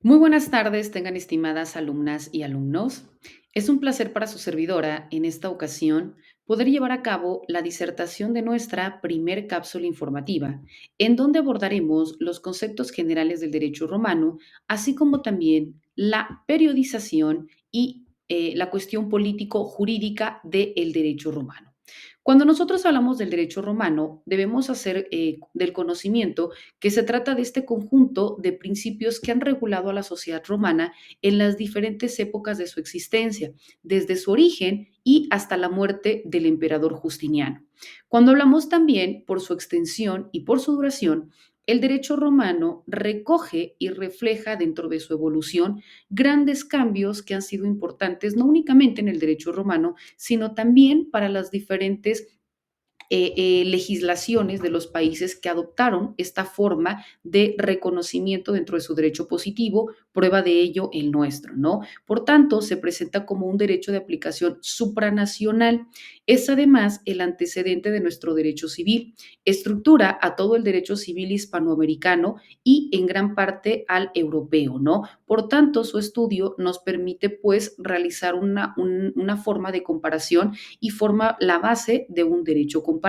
Muy buenas tardes, tengan estimadas alumnas y alumnos. Es un placer para su servidora, en esta ocasión, poder llevar a cabo la disertación de nuestra primer cápsula informativa, en donde abordaremos los conceptos generales del derecho romano, así como también la periodización y la cuestión político-jurídica del derecho romano. Cuando nosotros hablamos del derecho romano, debemos hacer del conocimiento que se trata de este conjunto de principios que han regulado a la sociedad romana en las diferentes épocas de su existencia, desde su origen y hasta la muerte del emperador Justiniano. Cuando hablamos también por su extensión y por su duración, el derecho romano recoge y refleja dentro de su evolución grandes cambios que han sido importantes no únicamente en el derecho romano, sino también para las diferentes legislaciones de los países que adoptaron esta forma de reconocimiento dentro de su derecho positivo, prueba de ello el nuestro, ¿no? Por tanto, se presenta como un derecho de aplicación supranacional. Es además el antecedente de nuestro derecho civil, estructura a todo el derecho civil hispanoamericano y en gran parte al europeo, ¿no? Por tanto, su estudio nos permite pues realizar una forma de comparación y forma la base de un derecho comparado.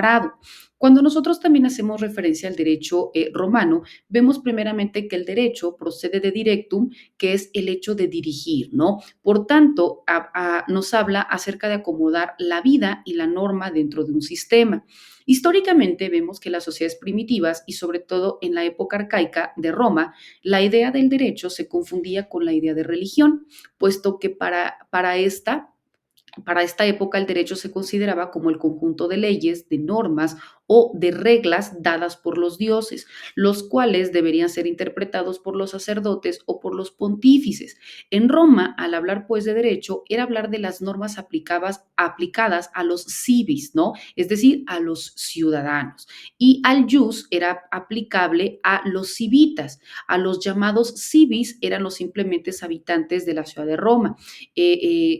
Cuando nosotros también hacemos referencia al derecho romano, vemos primeramente que el derecho procede de directum, que es el hecho de dirigir, ¿no? Por tanto, nos habla acerca de acomodar la vida y la norma dentro de un sistema. Históricamente vemos que las sociedades primitivas y sobre todo en la época arcaica de Roma, la idea del derecho se confundía con la idea de religión, puesto que para esta época el derecho se consideraba como el conjunto de leyes, de normas o de reglas dadas por los dioses, los cuales deberían ser interpretados por los sacerdotes o por los pontífices. En Roma, al hablar pues de derecho, era hablar de las normas aplicadas a los civis, ¿no? Es decir, a los ciudadanos. Y al jus era aplicable a los civitas, a los llamados civis eran los simplemente habitantes de la ciudad de Roma,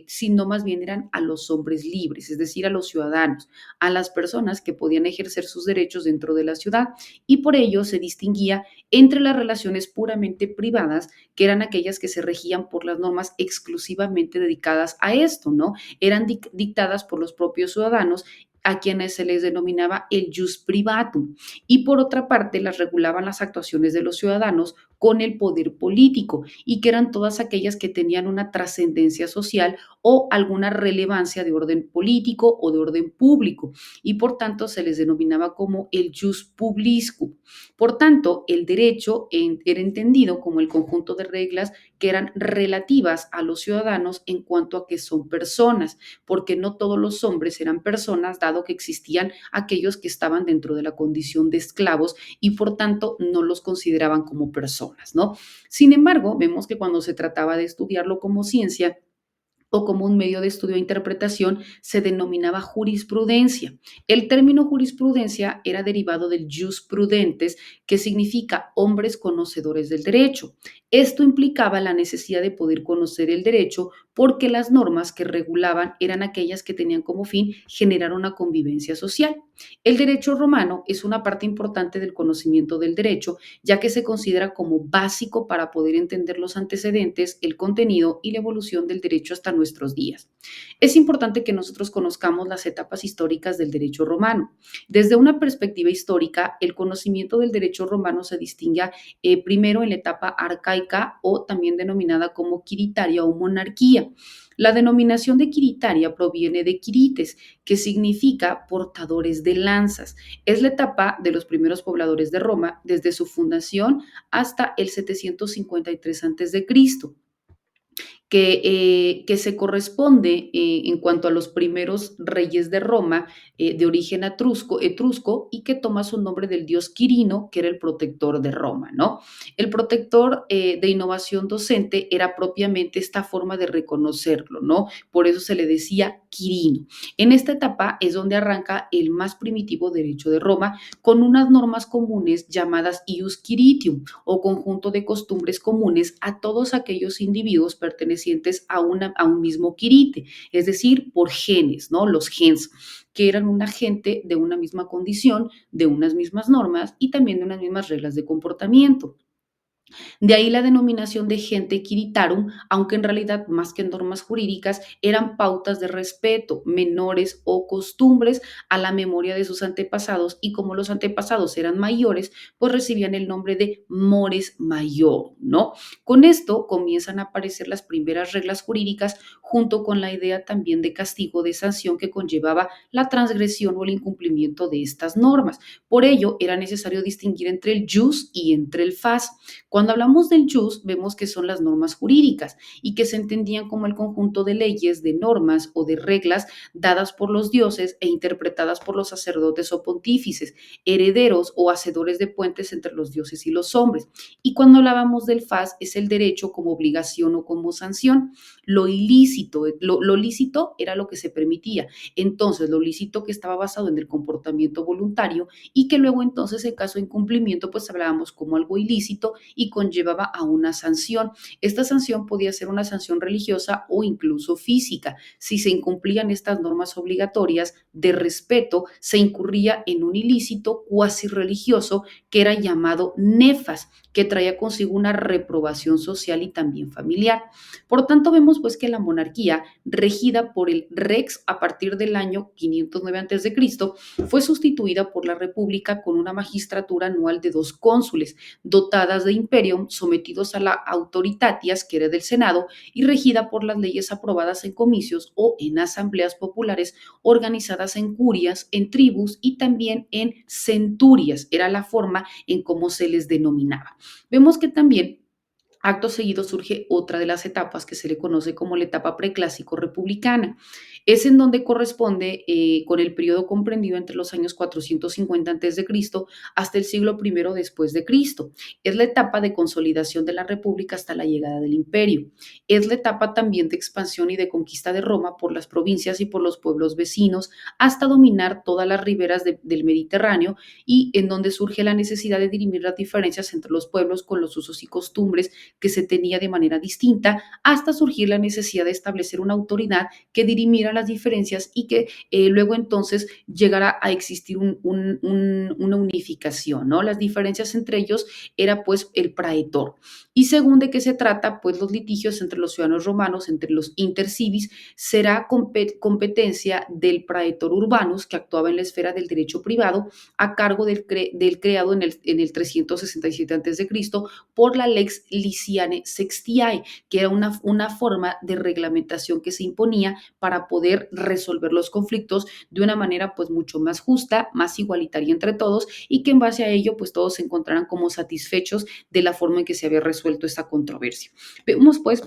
sino más bien eran a los hombres libres, es decir, a los ciudadanos, a las personas que podían ejercer sus derechos dentro de la ciudad, y por ello se distinguía entre las relaciones puramente privadas, que eran aquellas que se regían por las normas exclusivamente dedicadas a esto, ¿no? Eran dictadas por los propios ciudadanos a quienes se les denominaba el jus privatum, y por otra parte las regulaban las actuaciones de los ciudadanos con el poder político y que eran todas aquellas que tenían una trascendencia social o alguna relevancia de orden político o de orden público y por tanto se les denominaba como el jus publiscum. Por tanto, el derecho era entendido como el conjunto de reglas que eran relativas a los ciudadanos en cuanto a que son personas, porque no todos los hombres eran personas, dado que existían aquellos que estaban dentro de la condición de esclavos y por tanto no los consideraban como personas, ¿no? Sin embargo, vemos que cuando se trataba de estudiarlo como ciencia, o como un medio de estudio e interpretación, se denominaba jurisprudencia. El término jurisprudencia era derivado del jus prudentes, que significa hombres conocedores del derecho. Esto implicaba la necesidad de poder conocer el derecho porque las normas que regulaban eran aquellas que tenían como fin generar una convivencia social. El derecho romano es una parte importante del conocimiento del derecho, ya que se considera como básico para poder entender los antecedentes, el contenido y la evolución del derecho hasta nuestros días. Es importante que nosotros conozcamos las etapas históricas del derecho romano. Desde una perspectiva histórica, el conocimiento del derecho romano se distingue primero en la etapa arcaica o también denominada como quiritaria o monarquía. La denominación de quiritaria proviene de quirites, que significa portadores de lanzas. Es la etapa de los primeros pobladores de Roma desde su fundación hasta el 753 a.C., que se corresponde en cuanto a los primeros reyes de Roma de origen etrusco y que toma su nombre del dios Quirino, que era el protector de Roma, ¿no? El protector de innovación docente era propiamente esta forma de reconocerlo, ¿no? Por eso se le decía Quirino. En esta etapa es donde arranca el más primitivo derecho de Roma con unas normas comunes llamadas ius quiritium o conjunto de costumbres comunes a todos aquellos individuos pertenecientes a un mismo quirite, es decir, por genes, ¿no? Los gens, que eran una gente de una misma condición, de unas mismas normas y también de unas mismas reglas de comportamiento. De ahí la denominación de gente quiritarum, aunque en realidad más que normas jurídicas eran pautas de respeto, menores o costumbres a la memoria de sus antepasados, y como los antepasados eran mayores, pues recibían el nombre de mores mayor, ¿no? Con esto comienzan a aparecer las primeras reglas jurídicas junto con la idea también de castigo de sanción que conllevaba la transgresión o el incumplimiento de estas normas. Por ello, era necesario distinguir entre el jus y entre el fas. Cuando hablamos del jus, vemos que son las normas jurídicas y que se entendían como el conjunto de leyes, de normas o de reglas dadas por los dioses e interpretadas por los sacerdotes o pontífices, herederos o hacedores de puentes entre los dioses y los hombres. Y cuando hablábamos del fas, es el derecho como obligación o como sanción. Lo ilícito, lo lícito era lo que se permitía. Entonces, lo lícito que estaba basado en el comportamiento voluntario y que luego entonces en caso de incumplimiento, pues hablábamos como algo ilícito y conllevaba a una sanción. Esta sanción podía ser una sanción religiosa o incluso física. Si se incumplían estas normas obligatorias de respeto, se incurría en un ilícito cuasi religioso que era llamado nefas, que traía consigo una reprobación social y también familiar. Por tanto, vemos pues que la monarquía, regida por el rex a partir del año 509 a.C., fue sustituida por la república con una magistratura anual de 2 cónsules, dotadas de imperium, sometidos a la autoritatias, que era del Senado, y regida por las leyes aprobadas en comicios o en asambleas populares organizadas en curias, en tribus y también en centurias. Era la forma en cómo se les denominaba. Vemos que también acto seguido surge otra de las etapas que se le conoce como la etapa preclásico republicana. Es en donde corresponde con el periodo comprendido entre los años 450 a.C. hasta el siglo I después de Cristo. Es la etapa de consolidación de la república hasta la llegada del imperio. Es la etapa también de expansión y de conquista de Roma por las provincias y por los pueblos vecinos hasta dominar todas las riberas del Mediterráneo, y en donde surge la necesidad de dirimir las diferencias entre los pueblos con los usos y costumbres que se tenía de manera distinta, hasta surgir la necesidad de establecer una autoridad que dirimiera las diferencias y que luego entonces llegara a existir una unificación, ¿no? Las diferencias entre ellos era pues el praetor. Y según de qué se trata, pues los litigios entre los ciudadanos romanos, entre los intercivis, será competencia del praetor urbanus, que actuaba en la esfera del derecho privado, a cargo del creado en el 367 a.C. por la Lex Liciane Sextiae, que era una forma de reglamentación que se imponía para poder resolver los conflictos de una manera pues mucho más justa, más igualitaria entre todos, y que en base a ello pues todos se encontraran como satisfechos de la forma en que se había resuelto esta controversia. Vemos pues,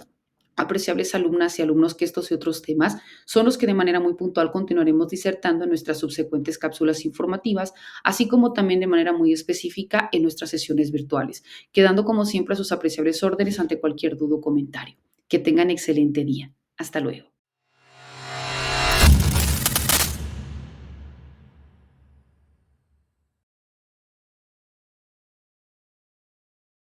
apreciables alumnas y alumnos, que estos y otros temas son los que de manera muy puntual continuaremos disertando en nuestras subsecuentes cápsulas informativas, así como también de manera muy específica en nuestras sesiones virtuales, quedando como siempre a sus apreciables órdenes ante cualquier duda o comentario. Que tengan excelente día. Hasta luego.